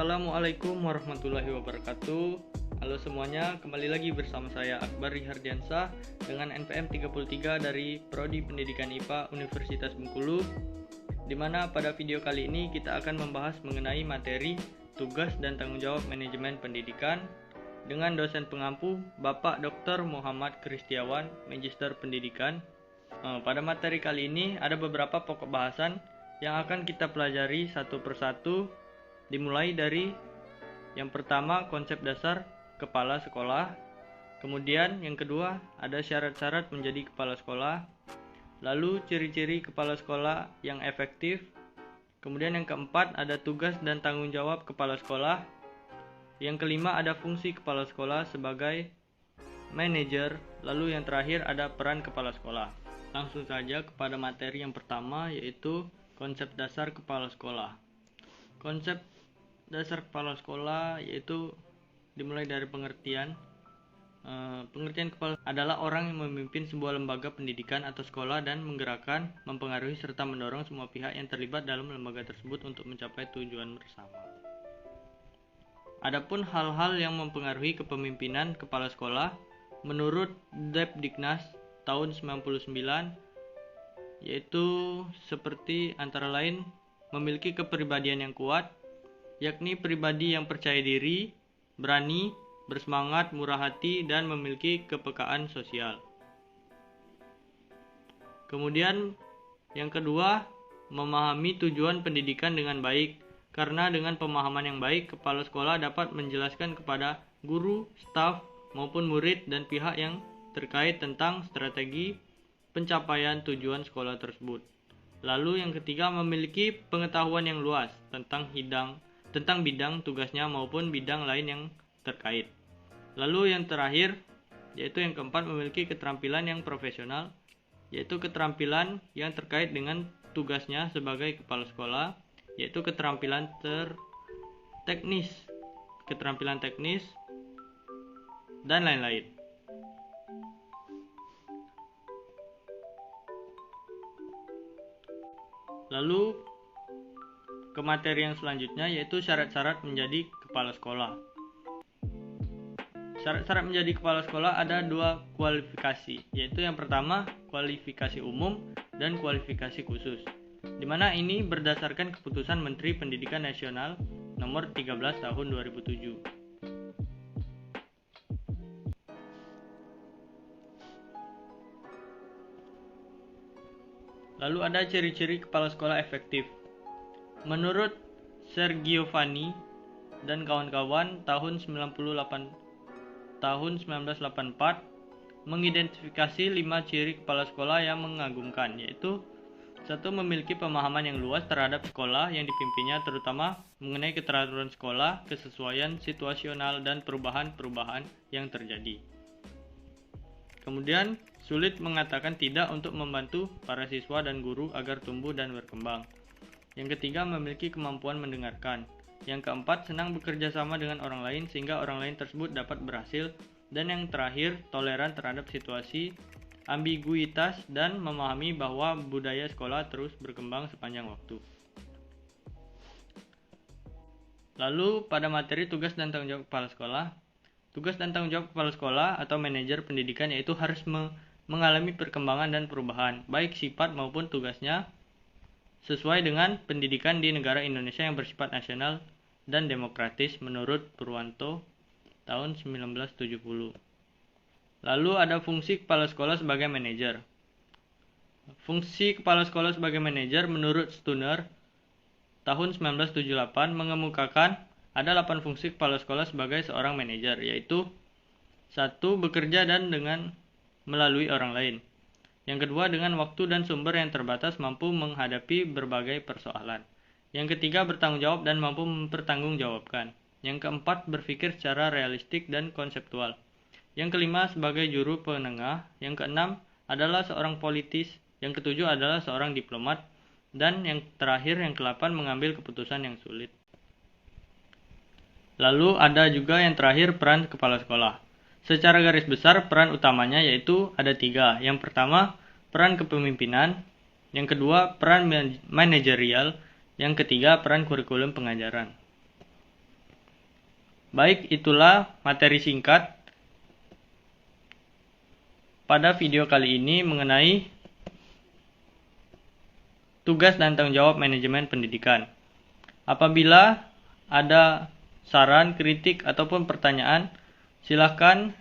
Assalamualaikum warahmatullahi wabarakatuh. Halo semuanya, kembali lagi bersama saya Akbar Rihardiansah dengan NPM 33 dari Prodi Pendidikan IPA Universitas Bengkulu, di mana pada video kali ini kita akan membahas mengenai materi tugas dan tanggung jawab manajemen pendidikan dengan dosen pengampu Bapak Dr. Muhammad Kristiawan, Magister Pendidikan. Pada materi kali ini ada beberapa pokok bahasan yang akan kita pelajari satu persatu, dimulai dari yang pertama konsep dasar kepala sekolah, kemudian yang kedua ada syarat-syarat menjadi kepala sekolah, lalu ciri-ciri kepala sekolah yang efektif, kemudian yang keempat ada tugas dan tanggung jawab kepala sekolah, yang kelima ada fungsi kepala sekolah sebagai manajer, lalu yang terakhir ada peran kepala sekolah. Langsung saja kepada materi yang pertama, yaitu konsep dasar kepala sekolah. Konsep dasar kepala sekolah yaitu dimulai dari pengertian kepala adalah orang yang memimpin sebuah lembaga pendidikan atau sekolah dan menggerakkan, mempengaruhi serta mendorong semua pihak yang terlibat dalam lembaga tersebut untuk mencapai tujuan bersama. Adapun hal-hal yang mempengaruhi kepemimpinan kepala sekolah menurut Depdiknas tahun 99 yaitu seperti antara lain memiliki kepribadian yang kuat, yakni pribadi yang percaya diri, berani, bersemangat, murah hati, dan memiliki kepekaan sosial. Kemudian yang kedua, memahami tujuan pendidikan dengan baik, karena dengan pemahaman yang baik, kepala sekolah dapat menjelaskan kepada guru, staf, maupun murid dan pihak yang terkait tentang strategi pencapaian tujuan sekolah tersebut. Lalu yang ketiga, memiliki pengetahuan yang luas tentang bidang tugasnya maupun bidang lain yang terkait. Lalu yang terakhir, yaitu yang keempat, memiliki keterampilan yang profesional, yaitu keterampilan yang terkait dengan tugasnya sebagai kepala sekolah, yaitu keterampilan teknis, dan lain-lain. Lalu ke materi yang selanjutnya, yaitu syarat-syarat menjadi kepala sekolah. Syarat-syarat menjadi kepala sekolah ada dua kualifikasi, yaitu yang pertama kualifikasi umum dan kualifikasi khusus, di mana ini berdasarkan keputusan Menteri Pendidikan Nasional nomor 13 tahun 2007. Lalu ada ciri-ciri kepala sekolah efektif. Menurut Sergiovanni dan kawan-kawan tahun 1984 mengidentifikasi 5 ciri kepala sekolah yang mengagumkan, yaitu 1. Memiliki pemahaman yang luas terhadap sekolah yang dipimpinnya, terutama mengenai keteraturan sekolah, kesesuaian situasional, dan perubahan-perubahan yang terjadi. Kemudian, sulit mengatakan tidak untuk membantu para siswa dan guru agar tumbuh dan berkembang. Yang ketiga, memiliki kemampuan mendengarkan. Yang keempat, senang bekerja sama dengan orang lain sehingga orang lain tersebut dapat berhasil. Dan yang terakhir, toleran terhadap situasi, ambiguitas, dan memahami bahwa budaya sekolah terus berkembang sepanjang waktu. Lalu pada materi tugas dan tanggung jawab kepala sekolah. Tugas dan tanggung jawab kepala sekolah atau manajer pendidikan yaitu harus mengalami perkembangan dan perubahan, baik sifat maupun tugasnya, sesuai dengan pendidikan di negara Indonesia yang bersifat nasional dan demokratis menurut Purwanto tahun 1970. Lalu ada fungsi kepala sekolah sebagai manajer. Fungsi kepala sekolah sebagai manajer menurut Stunner tahun 1978 mengemukakan ada 8 fungsi kepala sekolah sebagai seorang manajer, yaitu 1. Bekerja dan dengan melalui orang lain. Yang kedua, dengan waktu dan sumber yang terbatas mampu menghadapi berbagai persoalan. Yang ketiga, bertanggung jawab dan mampu mempertanggungjawabkan. Yang keempat, berpikir secara realistik dan konseptual. Yang kelima, sebagai juru penengah. Yang keenam, adalah seorang politis. Yang ketujuh, adalah seorang diplomat. Dan yang terakhir, yang ke-8, mengambil keputusan yang sulit. Lalu ada juga yang terakhir, peran kepala sekolah. Secara garis besar, peran utamanya yaitu ada 3. Yang pertama, peran kepemimpinan. Yang kedua, peran manajerial. Yang ketiga, peran kurikulum pengajaran. Baik, itulah materi singkat pada video kali ini mengenai tugas dan tanggung jawab manajemen pendidikan. Apabila ada saran, kritik, ataupun pertanyaan, silakan